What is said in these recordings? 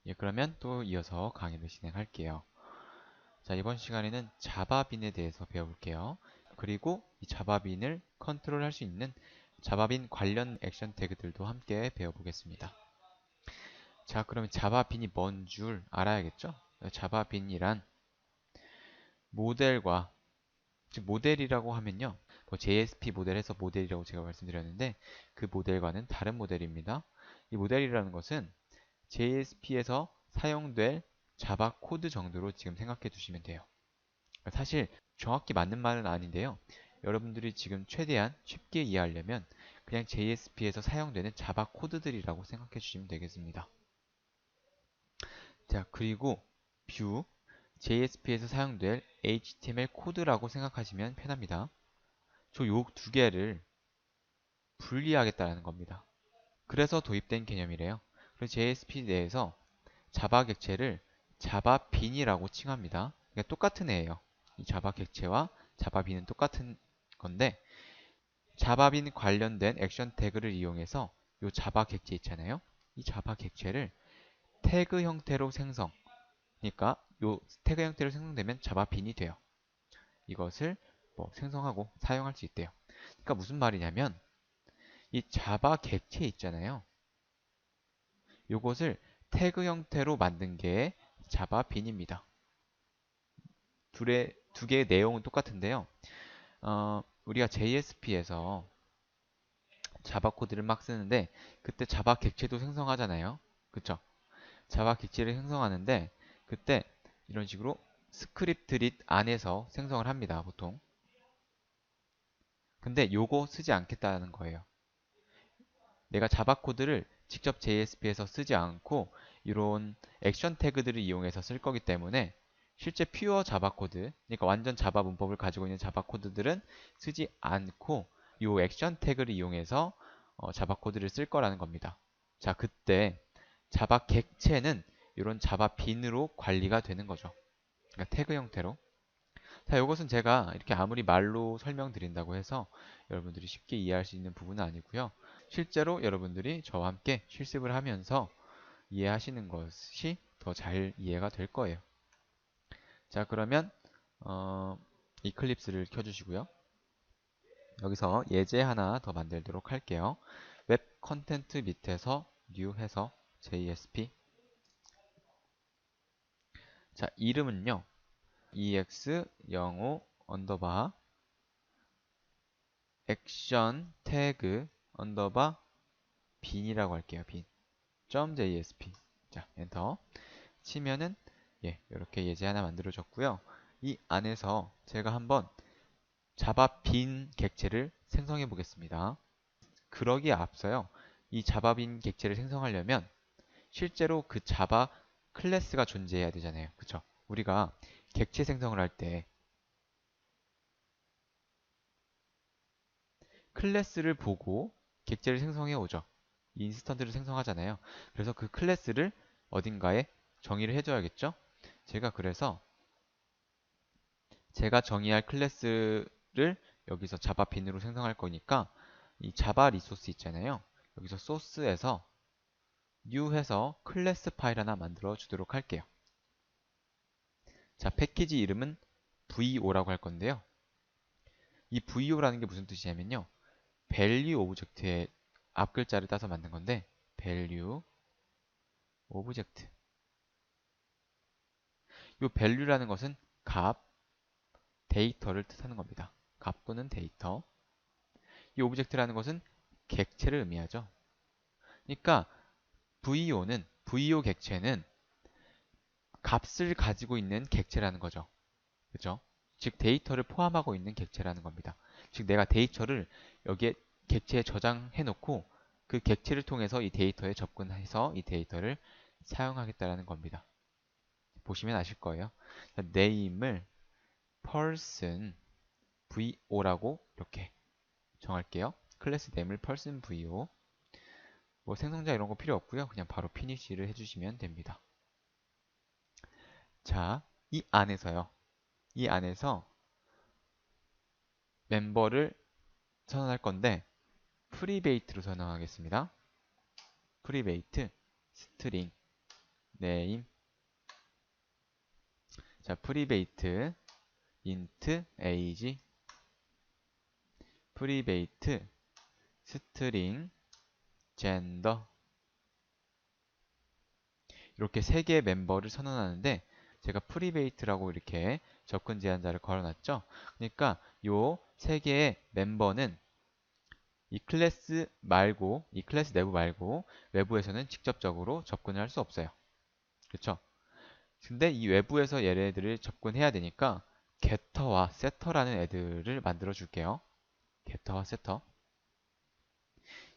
예, 그러면 또 이어서 강의를 진행할게요. 자, 이번 시간에는 자바빈에 대해서 배워볼게요. 그리고 이 자바빈을 컨트롤할 수 있는 자바빈 관련 액션 태그들도 함께 배워보겠습니다. 자, 그러면 자바빈이 뭔 줄 알아야겠죠? 자바빈이란 모델과, 즉 모델이라고 하면요, 뭐 JSP 모델에서 모델이라고 제가 말씀드렸는데 그 모델과는 다른 모델입니다. 이 모델이라는 것은 JSP에서 사용될 자바 코드 정도로 지금 생각해 두시면 돼요. 사실 정확히 맞는 말은 아닌데요. 여러분들이 지금 최대한 쉽게 이해하려면 그냥 JSP에서 사용되는 자바 코드들이라고 생각해 주시면 되겠습니다. 자, 그리고 뷰, JSP에서 사용될 HTML 코드라고 생각하시면 편합니다. 저 요 두 개를 분리하겠다는 겁니다. 그래서 도입된 개념이래요. 그래서 JSP 내에서 자바 객체를 자바빈이라고 칭합니다. 그러니까 똑같은 애예요. 이 자바 객체와 자바빈은 똑같은 건데 자바빈 관련된 액션 태그를 이용해서 이 자바 객체 있잖아요. 이 자바 객체를 태그 형태로 생성. 그러니까 이 태그 형태로 생성되면 자바빈이 돼요. 이것을 뭐 생성하고 사용할 수 있대요. 그러니까 무슨 말이냐면 이 자바 객체 있잖아요. 이것을 태그 형태로 만든 게 자바빈입니다. 두 개의 내용은 똑같은데요. 우리가 JSP에서 자바 코드를 막 쓰는데 그때 자바 객체도 생성하잖아요. 그쵸? 자바 객체를 생성하는데 그때 이런 식으로 스크립트릿 안에서 생성을 합니다. 보통. 근데 요거 쓰지 않겠다는 거예요. 내가 자바 코드를 직접 JSP에서 쓰지 않고 이런 액션 태그들을 이용해서 쓸 거기 때문에 실제 퓨어 자바 코드, 그러니까 완전 자바 문법을 가지고 있는 자바 코드들은 쓰지 않고 이 액션 태그를 이용해서 자바 코드를 쓸 거라는 겁니다. 자, 그때 자바 객체는 이런 자바 빈으로 관리가 되는 거죠. 그러니까 태그 형태로. 자, 이것은 제가 이렇게 아무리 말로 설명드린다고 해서 여러분들이 쉽게 이해할 수 있는 부분은 아니고요. 실제로 여러분들이 저와 함께 실습을 하면서 이해하시는 것이 더 잘 이해가 될 거예요. 자, 그러면 이클립스를 켜주시고요. 여기서 예제 하나 더 만들도록 할게요. 웹 컨텐트 밑에서 new 해서 JSP. 자, 이름은요. ex05 언더바 액션 태그 언더바 빈이라고 할게요. 빈. .jsp. 자, 엔터. 치면은 예, 이렇게 예제 하나 만들어졌고요. 이 안에서 제가 한번 자바 빈 객체를 생성해 보겠습니다. 그러기에 앞서요. 이 자바 빈 객체를 생성하려면 실제로 그 자바 클래스가 존재해야 되잖아요. 그쵸? 우리가 객체 생성을 할 때 클래스를 보고 객체를 생성해 오죠. 인스턴트를 생성하잖아요. 그래서 그 클래스를 어딘가에 정의를 해줘야겠죠? 제가 그래서 제가 정의할 클래스를 여기서 자바 빈으로 생성할 거니까 이 자바 리소스 있잖아요. 여기서 소스에서 new 해서 클래스 파일 하나 만들어 주도록 할게요. 자, 패키지 이름은 VO라고 할 건데요. 이 VO라는 게 무슨 뜻이냐면요. value 오브젝트의 앞 글자를 따서 만든 건데 value 오브젝트. 이 value라는 것은 값, 데이터를 뜻하는 겁니다. 값 또는 데이터. 이 오브젝트라는 것은 객체를 의미하죠. 그러니까 VO 객체는 값을 가지고 있는 객체라는 거죠. 그죠? 즉 데이터를 포함하고 있는 객체라는 겁니다. 즉 내가 데이터를 여기에 객체에 저장해 놓고 그 객체를 통해서 이 데이터에 접근해서 이 데이터를 사용하겠다는 겁니다. 보시면 아실 거예요. name을 person vo라고 이렇게 정할게요. 클래스 name을 person vo. 뭐 생성자 이런 거 필요 없고요. 그냥 바로 finish를 해주시면 됩니다. 자, 이 안에서 멤버를 선언할 건데 프리베이트로 선언하겠습니다. 프리베이트 스트링 name. 자, private int age, private string gender. 이렇게 세 개의 멤버를 선언하는데 제가 private라고 이렇게 접근 제한자를 걸어놨죠. 그러니까 요 세 개의 멤버는 이 클래스 말고, 이 클래스 내부 말고 외부에서는 직접적으로 접근을 할 수 없어요. 그렇죠? 근데 이 외부에서 얘네들을 접근해야 되니까 getter와 setter라는 애들을 만들어 줄게요. getter와 setter.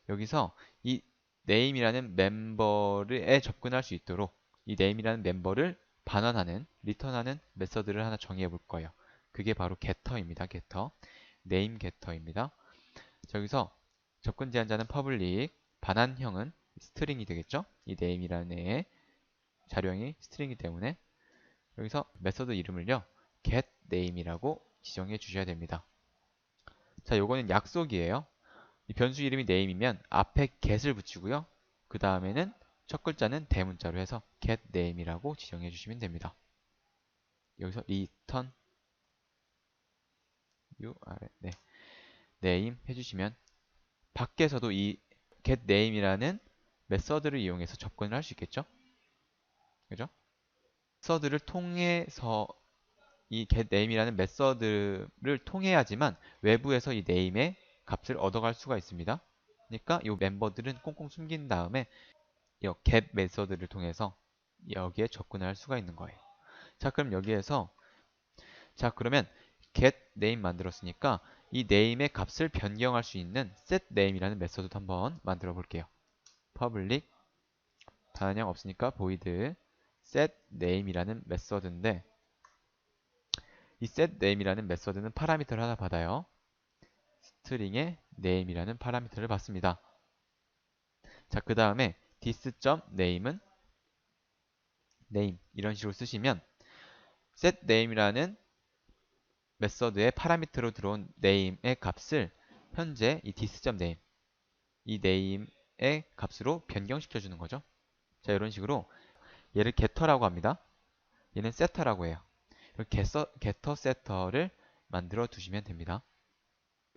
여기서 이 name이라는 멤버에 접근할 수 있도록 이 name이라는 멤버를 반환하는, 리턴하는 메서드를 하나 정의해 볼 거예요. 그게 바로 getter입니다. getter. name getter입니다. 여기서 접근 제한자는 public, 반환형은 스트링이 되겠죠? 이 name이라는 애의 자료형이 스트링이기 때문에 여기서 메서드 이름을요, get name이라고 지정해 주셔야 됩니다. 자, 요거는 약속이에요. 이 변수 이름이 name이면 앞에 get을 붙이고요. 그 다음에는 첫 글자는 대문자로 해서 get name이라고 지정해 주시면 됩니다. 여기서 return 네, name 해주시면 밖에서도 이 get name이라는 메서드를 이용해서 접근을 할 수 있겠죠? 그죠? 메서드를 통해서 이 getName이라는 메서드를 통해야지만 외부에서 이 name의 값을 얻어갈 수가 있습니다. 그러니까 이 멤버들은 꽁꽁 숨긴 다음에 이 get 메서드를 통해서 여기에 접근을 할 수가 있는 거예요. 자, 그럼 여기에서 자, 그러면 get name 만들었으니까 이 name의 값을 변경할 수 있는 set name이라는 메서드도 한번 만들어 볼게요. public 반환형 없으니까 void set name이라는 메서드인데 이 setName이라는 메서드는 파라미터를 하나 받아요. 스트링의 name이라는 파라미터를 받습니다. 자, 그 다음에 this.name은 name 이런 식으로 쓰시면 setName이라는 메서드의 파라미터로 들어온 name의 값을 현재 이 this.name 이 name의 값으로 변경시켜 주는 거죠. 자, 이런 식으로 얘를 getter라고 합니다. 얘는 setter라고 해요. getter, setter를 만들어 두시면 됩니다.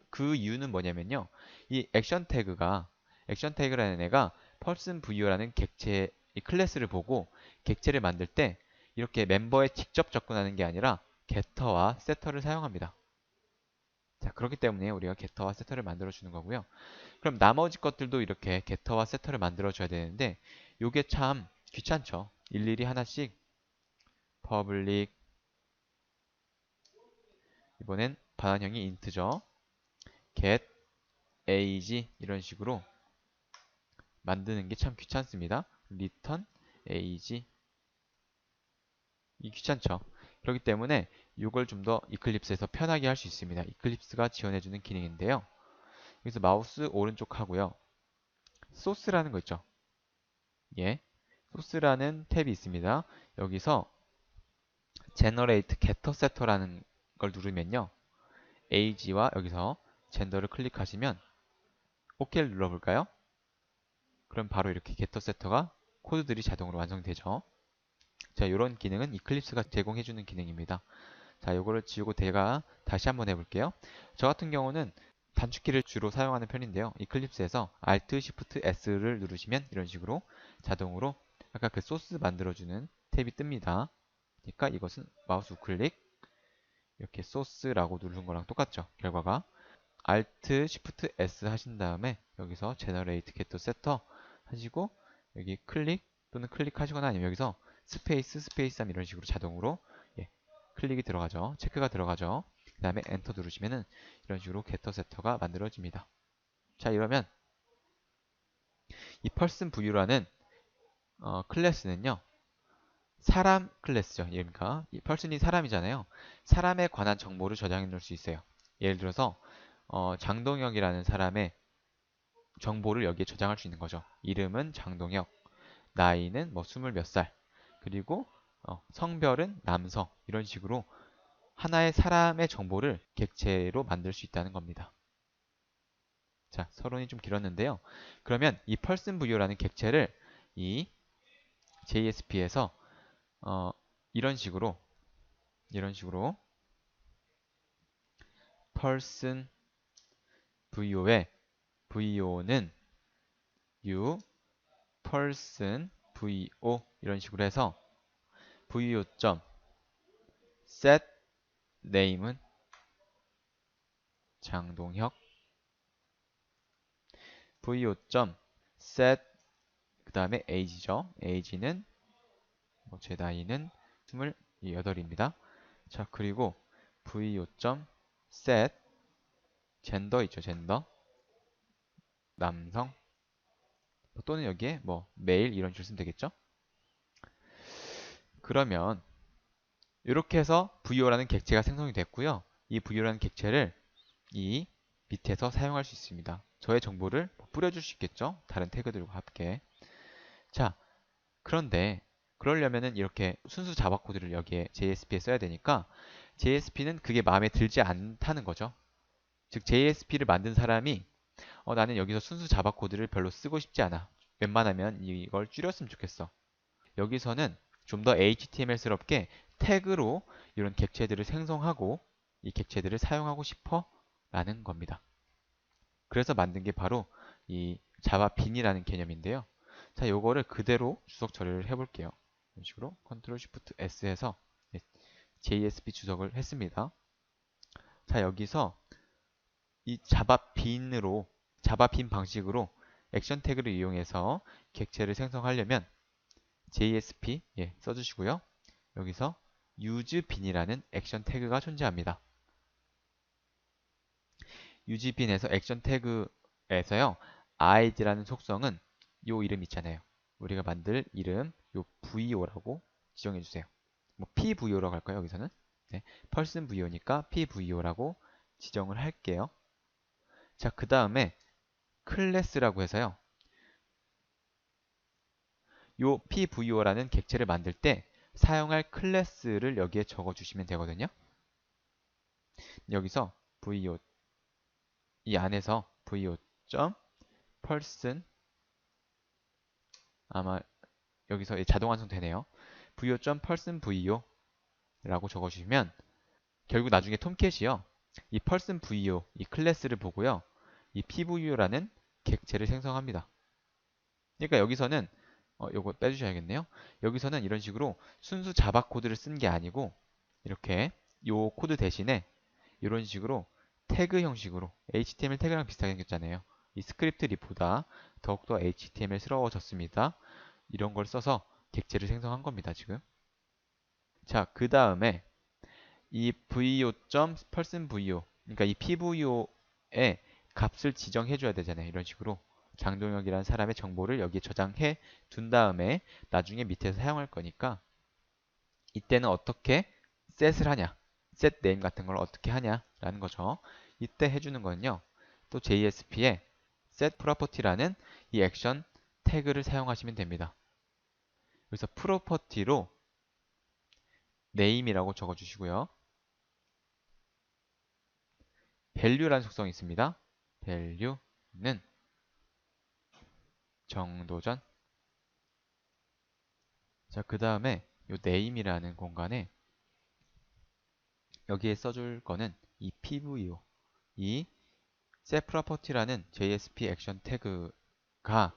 그 이유는 뭐냐면요. 이 액션 태그라는 애가 person vu라는 객체 이 클래스를 보고 객체를 만들 때 이렇게 멤버에 직접 접근하는 게 아니라 getter와 setter를 사용합니다. 자, 그렇기 때문에 우리가 getter와 setter를 만들어 주는 거고요. 그럼 나머지 것들도 이렇게 getter와 setter를 만들어 줘야 되는데 요게 참 귀찮죠. 일일이 하나씩 public 이번엔 반환형이 int죠. get age 이런 식으로 만드는 게 참 귀찮습니다. return age 이 귀찮죠. 그렇기 때문에 이걸 좀 더 이클립스에서 편하게 할 수 있습니다. 이클립스가 지원해주는 기능인데요. 여기서 마우스 오른쪽 하고요. 소스라는 거 있죠. 예, 소스라는 탭이 있습니다. 여기서 generate getter setter라는 걸 누르면요. age와 여기서 젠더를 클릭하시면 OK를 눌러볼까요? 그럼 바로 이렇게 getter setter가 코드들이 자동으로 완성되죠. 자, 이런 기능은 이클립스가 제공해주는 기능입니다. 자, 요거를 지우고 제가 다시 한번 해볼게요. 저 같은 경우는 단축키를 주로 사용하는 편인데요. 이클립스에서 Alt, Shift, S를 누르시면 이런 식으로 자동으로 아까 그 소스 만들어주는 탭이 뜹니다. 그러니까 이것은 마우스 우클릭 이렇게 소스라고 누르는 거랑 똑같죠. 결과가 Alt, Shift, S 하신 다음에 여기서 Generate Get Setter 하시고 여기 클릭 또는 클릭하시거나 아니면 여기서 스페이스, 스페이스 하면 이런 식으로 자동으로 예, 클릭이 들어가죠. 체크가 들어가죠. 그 다음에 엔터 누르시면은 이런 식으로 getter setter가 만들어집니다. 자, 이러면 이 person view라는 클래스는요. 사람 클래스죠. 그러니까 이 person이 사람이잖아요. 사람에 관한 정보를 저장해 놓을 수 있어요. 예를 들어서 장동혁이라는 사람의 정보를 여기에 저장할 수 있는 거죠. 이름은 장동혁, 나이는 뭐 20 몇 살, 그리고 성별은 남성 이런 식으로 하나의 사람의 정보를 객체로 만들 수 있다는 겁니다. 자, 서론이 좀 길었는데요. 그러면 이 person view라는 객체를 이 JSP에서 이런 식으로 person VO에 VO는 you person VO 이런 식으로 해서 VO 점 set name은 장동혁 VO 점 set 그 다음에 age죠. age는 제 나이는 28입니다. 자, 그리고 VO 점 set 젠더 있죠. 젠더 남성 또는 여기에 메일 이런 식으로 쓰면 되겠죠. 그러면 이렇게 해서 VO라는 객체가 생성이 됐고요. 이 VO라는 객체를 이 밑에서 사용할 수 있습니다. 저의 정보를 뿌려줄 수 있겠죠. 다른 태그들과 함께. 자, 그런데 그러려면은 이렇게 순수 자바 코드를 여기에 JSP에 써야 되니까 JSP는 그게 마음에 들지 않다는 거죠. 즉 JSP를 만든 사람이 나는 여기서 순수 자바 코드를 별로 쓰고 싶지 않아. 웬만하면 이걸 줄였으면 좋겠어. 여기서는 좀 더 HTML스럽게 태그로 이런 객체들을 생성하고 이 객체들을 사용하고 싶어 라는 겁니다. 그래서 만든 게 바로 이 자바 빈이라는 개념인데요. 자, 요거를 그대로 주석 처리를 해볼게요. 이런 식으로 Ctrl Shift S 해서 JSP 주석을 했습니다. 자, 여기서 이 자바 빈 방식으로 액션 태그를 이용해서 객체를 생성하려면 JSP 써주시고요. 여기서 useBin이라는 액션 태그가 존재합니다. useBin에서 액션 태그에서요. id라는 속성은 요 이름 있잖아요. 우리가 만들 이름 요 VO라고 지정해 주세요. PVO라고 할까요? 여기서는 네, person VO니까 PVO라고 지정을 할게요. 자, 그 다음에 클래스라고 해서요. 요 PVO라는 객체를 만들 때 사용할 클래스를 여기에 적어주시면 되거든요. 여기서 VO 이 안에서 VO.person 아마 여기서 자동 완성되네요. VO.person VO라고 적어주시면 결국 나중에 톰캣이요. 이 person VO 이 클래스를 보고요. 이 PVO라는 객체를 생성합니다. 그러니까 여기서는 요거 빼주셔야겠네요. 여기서는 이런 식으로 순수 자바 코드를 쓴 게 아니고 이렇게 요 코드 대신에 이런 식으로 태그 형식으로 HTML 태그랑 비슷하게 생겼잖아요. 이 스크립트 립보다 더욱더 HTML스러워졌습니다. 이런 걸 써서 객체를 생성한 겁니다, 지금. 자, 그 다음에 이 vo.personvo 그러니까 이 pvo에 값을 지정해 줘야 되잖아요. 이런 식으로 장동혁이라는 사람의 정보를 여기에 저장해 둔 다음에 나중에 밑에서 사용할 거니까 이때는 어떻게 set을 하냐 set name 같은 걸 어떻게 하냐라는 거죠. 이때 해주는 거는요. 또 JSP에 set property라는 이 액션 태그를 사용하시면 됩니다. 그래서 property로 name이라고 적어주시고요. value라는 속성이 있습니다. value는 정도전. 자, 그 다음에 이 name이라는 공간에 여기에 써줄 거는 이 pvo, 이 setProperty라는 JSP 액션 태그가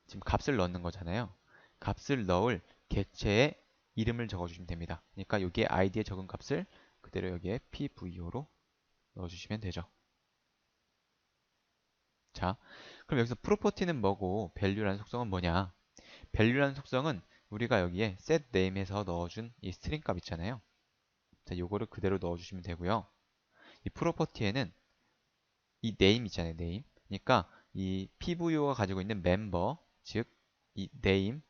지금 값을 넣는 거잖아요. 값을 넣을 객체의 이름을 적어주시면 됩니다. 그러니까 여기에 id에 적은 값을 그대로 여기에 pvo로 넣어주시면 되죠. 자, 그럼 여기서 property는 뭐고 value라는 속성은 뭐냐? value라는 속성은 우리가 여기에 setName에서 넣어준 이 스트링 값 있잖아요. 자, 요거를 그대로 넣어주시면 되고요. 이 property에는 이 name 있잖아요, name. 그러니까 이 pvo가 가지고 있는 멤버, 즉 이 name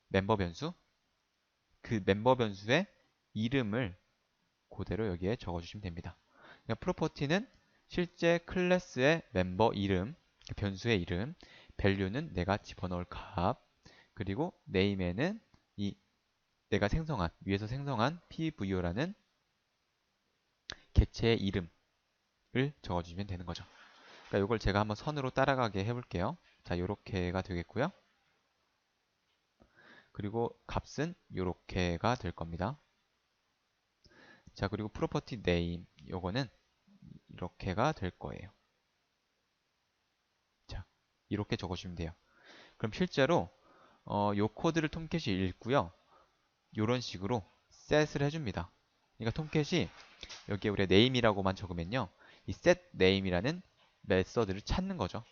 멤버 변수, 그 멤버 변수의 이름을 그대로 여기에 적어주시면 됩니다. 그러니까 property는 실제 클래스의 멤버 이름, 변수의 이름, value는 내가 집어넣을 값, 그리고 name에는 이 내가 위에서 생성한 pvo라는 객체의 이름을 적어주시면 되는 거죠. 그러니까 이걸 제가 한번 선으로 따라가게 해볼게요. 자, 요렇게가 되겠고요. 그리고 값은 요렇게가 될 겁니다. 자, 그리고 property name 요거는 이렇게가 될 거예요. 자, 이렇게 적어주시면 돼요. 그럼 실제로 요 코드를 톰캣이 읽고요. 요런 식으로 set을 해줍니다. 그러니까 톰캣이 여기에 우리가 name이라고만 적으면요. 이 set name이라는 메서드를 찾는 거죠.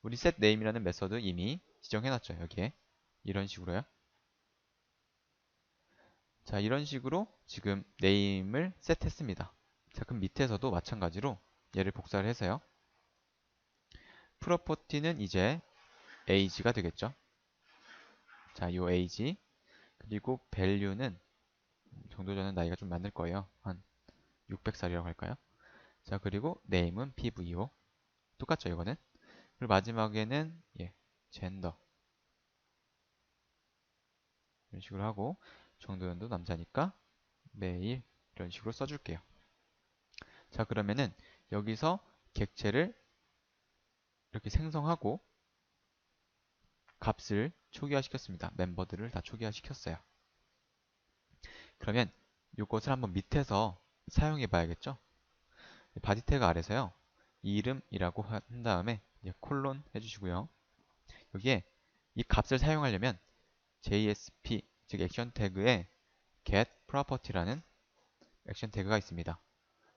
우리 set name이라는 메서드 이미 지정해놨죠. 여기에. 이런 식으로요. 자, 이런 식으로 지금 name을 set했습니다. 자, 그럼 밑에서도 마찬가지로 얘를 복사를 해서요. property는 이제 age가 되겠죠. 자, 요 age 그리고 value는 정도전은 나이가 좀 많을 거예요. 한 600살이라고 할까요? 자, 그리고 name은 pvo 똑같죠, 이거는. 그리고 마지막에는 gender 이런 식으로 하고 정도연도 남자니까 매일 이런 식으로 써줄게요. 자, 그러면은 여기서 객체를 이렇게 생성하고 값을 초기화시켰습니다. 멤버들을 다 초기화시켰어요. 그러면 이것을 한번 밑에서 사용해 봐야겠죠? 바디 태그 아래서요. 이름이라고 한 다음에 콜론 해주시고요. 여기에 이 값을 사용하려면 JSP, 즉 액션 태그에 get property라는 액션 태그가 있습니다.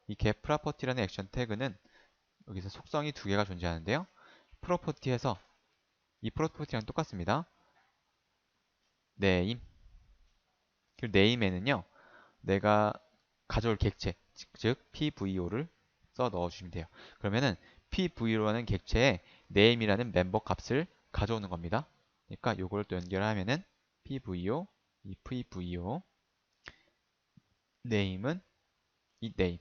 이 get property라는 액션 태그는 여기서 속성이 두 개가 존재하는데요. property에서 이 property랑 똑같습니다. name. 그리고 name에는요. 내가 가져올 객체, 즉 pvo를 써 넣어주시면 돼요. 그러면은 pvo라는 객체에 name이라는 멤버 값을 가져오는 겁니다. 그러니까 요걸 또 연결하면은 pvo, 이 pvo, name은 이 name.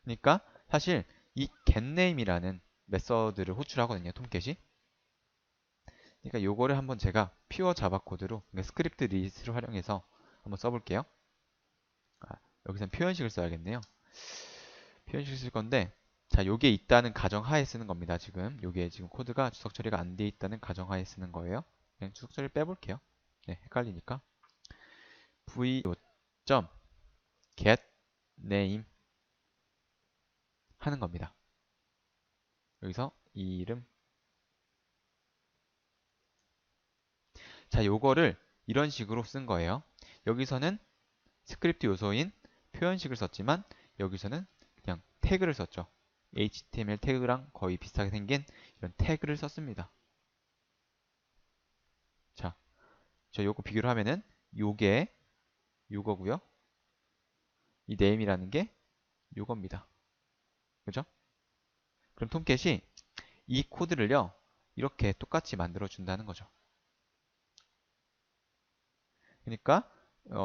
그러니까 사실 이 getName이라는 메서드를 호출하거든요. 톰캣이. 그러니까 요거를 한번 제가 퓨어 자바 코드로 그러니까 스크립트 리스트를 활용해서 한번 써볼게요. 여기선 표현식을 써야겠네요. 표현식을 쓸 건데 자, 요게 있다는 가정하에 쓰는 겁니다. 지금 요게 지금 코드가 주석 처리가 안 돼 있다는 가정하에 쓰는 거예요. 그냥 주석 처리를 빼볼게요. 네, 헷갈리니까 vo.get name 하는 겁니다. 여기서 이름. 자, 요거를 이런 식으로 쓴 거예요. 여기서는 스크립트 요소인 표현식을 썼지만 여기서는 그냥 태그를 썼죠. HTML 태그랑 거의 비슷하게 생긴 이런 태그를 썼습니다. 자, 저 요거 비교를 하면은 요게 요거고요. 이 name이라는 게 요겁니다. 그죠? 그럼 톰캣이 이 코드를요. 이렇게 똑같이 만들어 준다는 거죠. 그러니까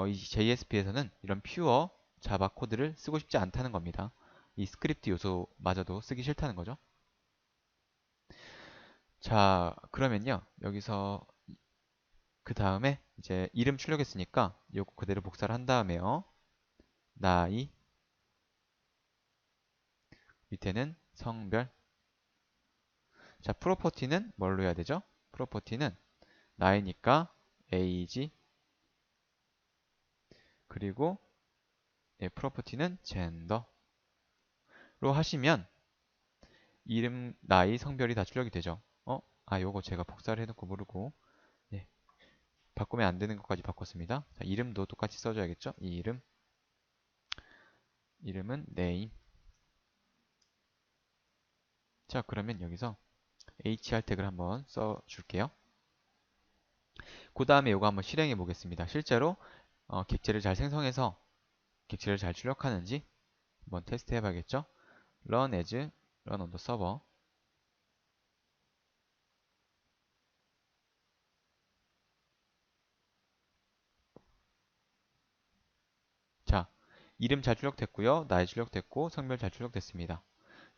이 JSP에서는 이런 퓨어 자바 코드를 쓰고 싶지 않다는 겁니다. 이 스크립트 요소마저도 쓰기 싫다는 거죠. 자, 그러면요. 여기서 그 다음에 이제 이름 출력했으니까 요거 그대로 복사를 한 다음에요. 나이 밑에는 성별. 자, 프로퍼티는 뭘로 해야 되죠? 프로퍼티는 나이니까 age 그리고 프로퍼티는 젠더로 하시면 이름, 나이, 성별이 다 출력이 되죠. 요거 제가 복사를 해놓고 모르고 예, 바꾸면 안 되는 것까지 바꿨습니다. 자, 이름도 똑같이 써줘야겠죠? 이 이름은 name. 자, 그러면 여기서 hr 태그를 한번 써줄게요. 그 다음에 이거 한번 실행해 보겠습니다. 실제로 객체를 잘 생성해서 객체를 잘 출력하는지 한번 테스트 해봐야겠죠? run as run on the server. 자, 이름 잘 출력됐고요. 나이 출력됐고 성별 잘 출력됐습니다.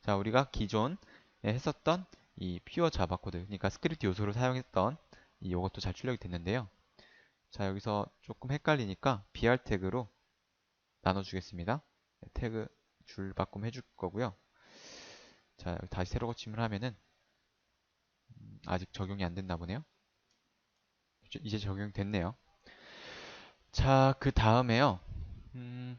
자, 우리가 기존에 했었던 이 퓨어 자바 코드, 그러니까 스크립트 요소를 사용했던 이것도 잘 출력이 됐는데요. 자, 여기서 조금 헷갈리니까 br 태그로 나눠주겠습니다. 태그 줄 바꿈 해줄 거고요. 자, 다시 새로 고침을 하면은 아직 적용이 안 됐나 보네요. 이제 적용됐네요. 자, 그 다음에요. 음,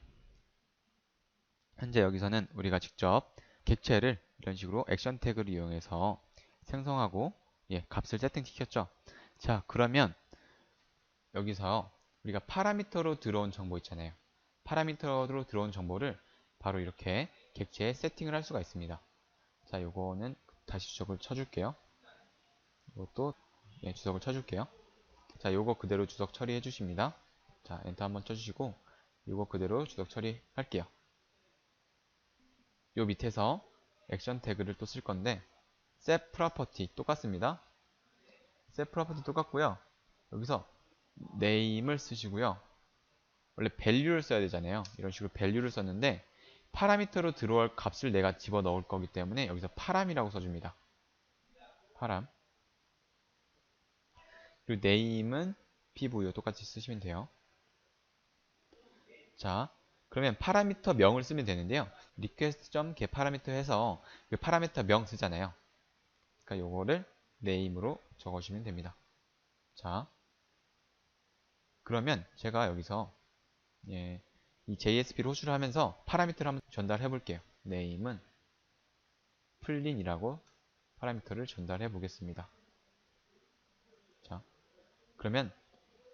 현재 여기서는 우리가 직접 객체를 이런 식으로 액션 태그를 이용해서 생성하고 예, 값을 세팅시켰죠. 자, 그러면 여기서 우리가 파라미터로 들어온 정보 있잖아요. 파라미터로 들어온 정보를 바로 이렇게 객체에 세팅을 할 수가 있습니다. 자, 요거는 다시 주석을 쳐줄게요. 이것도 예, 주석을 쳐줄게요. 자, 요거 그대로 주석 처리해 주십니다. 자, 엔터 한번 쳐주시고 요거 그대로 주석 처리할게요. 요 밑에서 액션 태그를 또 쓸 건데 set property 똑같습니다. set property 똑같고요. 여기서 name을 쓰시고요. 원래 value를 써야 되잖아요. 이런 식으로 value를 썼는데 파라미터로 들어올 값을 내가 집어넣을 거기 때문에 여기서 파람이라고 써줍니다. 파람. 그리고 name은 pvo 똑같이 쓰시면 돼요. 자, 그러면 파라미터 명을 쓰면 되는데요. request.getParameter 해서 그 파라미터 명 쓰잖아요. 그러니까 요거를 name으로 적어주시면 됩니다. 자, 그러면 제가 여기서 예, 이 JSP를 호출을 하면서 파라미터를 한번 전달해 볼게요. name은 플린이라고 파라미터를 전달해 보겠습니다. 자, 그러면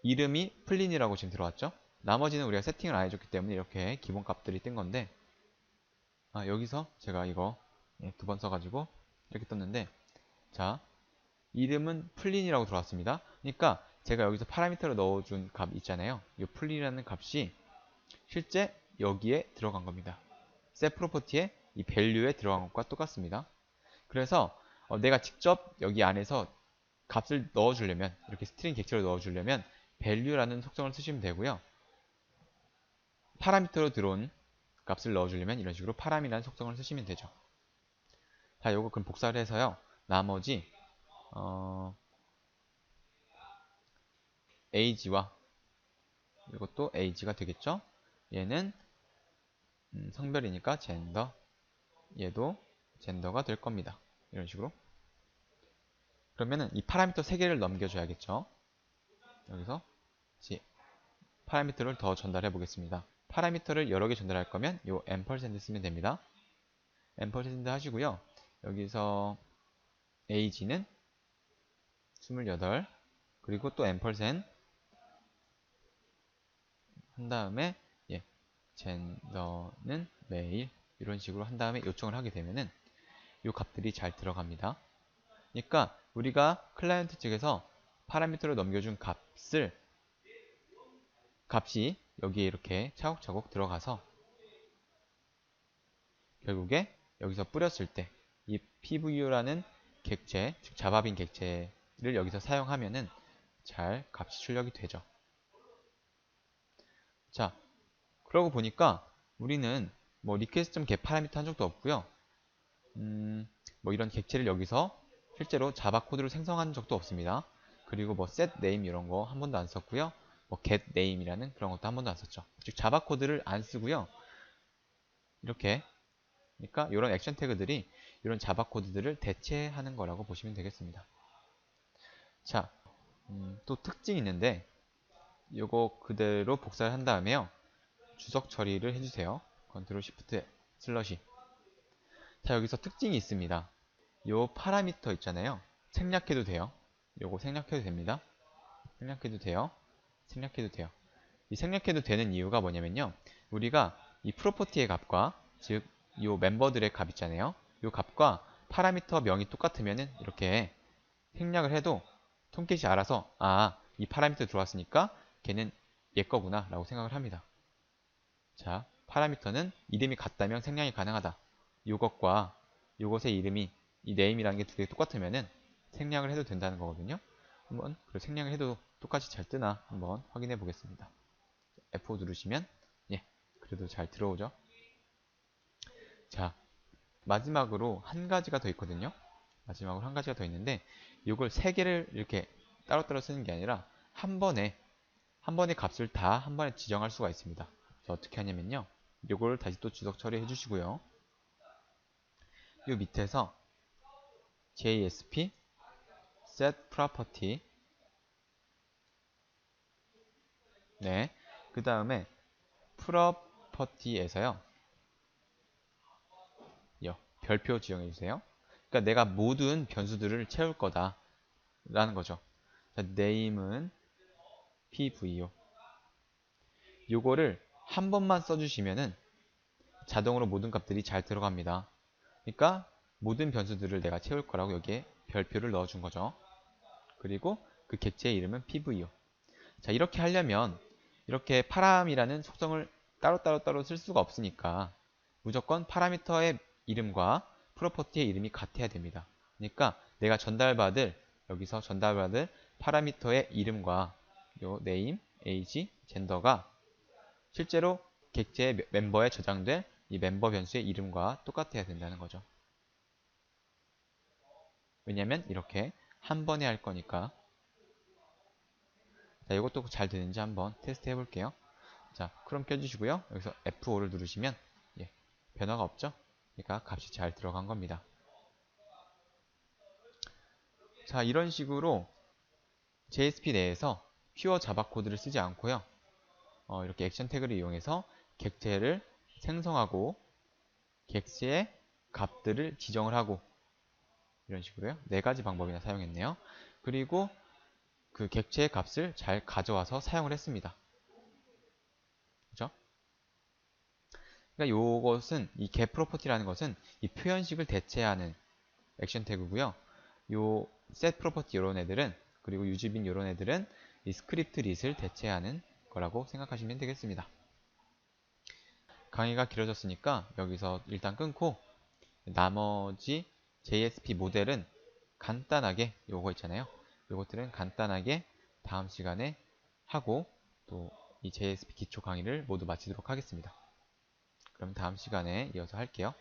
이름이 플린이라고 지금 들어왔죠? 나머지는 우리가 세팅을 안 해줬기 때문에 이렇게 기본 값들이 뜬 건데 여기서 제가 이거 두 번 써가지고 이렇게 떴는데 자, 이름은 플린이라고 들어왔습니다. 그러니까 제가 여기서 파라미터로 넣어준 값 있잖아요. 이 플린이라는 값이 실제 여기에 들어간 겁니다. set property에 이 value에 들어간 것과 똑같습니다. 그래서 내가 직접 여기 안에서 값을 넣어주려면 이렇게 스트링 객체로 넣어주려면 value라는 속성을 쓰시면 되고요. 파라미터로 들어온 값을 넣어주려면 이런 식으로 파람이라는 속성을 쓰시면 되죠. 자, 요거 그럼 복사를 해서요. 나머지 age와 이것도 age가 되겠죠. 얘는 성별이니까 젠더, 얘도 젠더가 될 겁니다. 이런 식으로. 그러면은 이 파라미터 3개를 넘겨줘야겠죠. 여기서 파라미터를 더 전달해 보겠습니다. 파라미터를 여러 개 전달할 거면 요 앰퍼센드 쓰면 됩니다. 앰퍼센드 하시고요. 여기서 age는 28 그리고 또 앰퍼센드 한 다음에 예, 젠더는 메일 이런 식으로 한 다음에 요청을 하게 되면은 요 값들이 잘 들어갑니다. 그러니까 우리가 클라이언트 측에서 파라미터로 넘겨준 값이 여기에 이렇게 차곡차곡 들어가서 결국에 여기서 뿌렸을 때 이 PVU라는 객체, 즉 자바빈 객체를 여기서 사용하면은 잘 값이 출력이 되죠. 자, 그러고 보니까 우리는 뭐 request.get 파라미터 한 적도 없고요. 뭐 이런 객체를 여기서 실제로 자바 코드로 생성한 적도 없습니다. 그리고 뭐 set name 이런 거 한 번도 안 썼고요. 뭐 get name이라는 그런 것도 한 번도 안 썼죠. 즉 자바 코드를 안 쓰고요. 이렇게 그러니까 이런 액션 태그들이 이런 자바 코드들을 대체하는 거라고 보시면 되겠습니다. 자, 또 특징이 있는데 이거 그대로 복사를 한 다음에요. 주석 처리를 해주세요. 컨트롤 시프트 슬러시. 자, 여기서 특징이 있습니다. 요 파라미터 있잖아요. 생략해도 돼요. 요거 생략해도 됩니다. 생략해도 돼요. 생략해도 돼요. 이 생략해도 되는 이유가 뭐냐면요. 우리가 이 프로퍼티의 값과 즉 요 멤버들의 값 있잖아요. 요 값과 파라미터 명이 똑같으면은 이렇게 생략을 해도 톰캣이 알아서 이 파라미터 들어왔으니까 걔는 얘 거구나 라고 생각을 합니다. 자, 파라미터는 이름이 같다면 생략이 가능하다. 요것과 요것의 이름이 이 name이라는 게 두 개 똑같으면은 생략을 해도 된다는 거거든요. 한번 생략을 해도 똑같이 잘 뜨나 한번 확인해 보겠습니다. F5 누르시면 예, 그래도 잘 들어오죠. 자, 마지막으로 한 가지가 더 있거든요. 마지막으로 한 가지가 더 있는데 이걸 세 개를 이렇게 따로따로 쓰는 게 아니라 한 번에 값을 다 한 번에 지정할 수가 있습니다. 그래서 어떻게 하냐면요. 이걸 다시 또 주석 처리해 주시고요. 이 밑에서 JSP set property 네, 그 다음에 프로퍼티에서요. 별표 지정해 주세요. 그러니까 내가 모든 변수들을 채울 거다 라는 거죠. 자, name은 pvo. 요거를 한 번만 써주시면은 자동으로 모든 값들이 잘 들어갑니다. 그러니까 모든 변수들을 내가 채울 거라고 여기에 별표를 넣어준 거죠. 그리고 그 객체의 이름은 pvo. 자, 이렇게 하려면 이렇게 파람이라는 속성을 따로 쓸 수가 없으니까 무조건 파라미터의 이름과 프로퍼티의 이름이 같아야 됩니다. 그러니까 내가 여기서 전달받을 파라미터의 이름과 요 name, age, gender가 실제로 객체의 멤버에 저장될 이 멤버 변수의 이름과 똑같아야 된다는 거죠. 왜냐면 이렇게 한 번에 할 거니까. 자, 이것도 잘 되는지 한번 테스트 해볼게요. 자, 크롬 켜주시고요. 여기서 F5를 누르시면 변화가 없죠? 그러니까 값이 잘 들어간 겁니다. 자, 이런 식으로 JSP 내에서 퓨어 자바 코드를 쓰지 않고요. 이렇게 액션 태그를 이용해서 객체를 생성하고 객체의 값들을 지정을 하고 이런 식으로요. 네 가지 방법이나 사용했네요. 그리고 그 객체의 값을 잘 가져와서 사용을 했습니다. 그죠? 그러니까 요것은 이 get 프로퍼티라는 것은 이 표현식을 대체하는 액션 태그고요. 요 set 프로퍼티 이런 애들은 그리고 유즈빈 이런 애들은 이 스크립트 릿을 대체하는 거라고 생각하시면 되겠습니다. 강의가 길어졌으니까 여기서 일단 끊고 나머지 JSP 모델은 간단하게 요거 있잖아요. 요것들은 간단하게 다음 시간에 하고 또 이 JSP 기초 강의를 모두 마치도록 하겠습니다. 그럼 다음 시간에 이어서 할게요.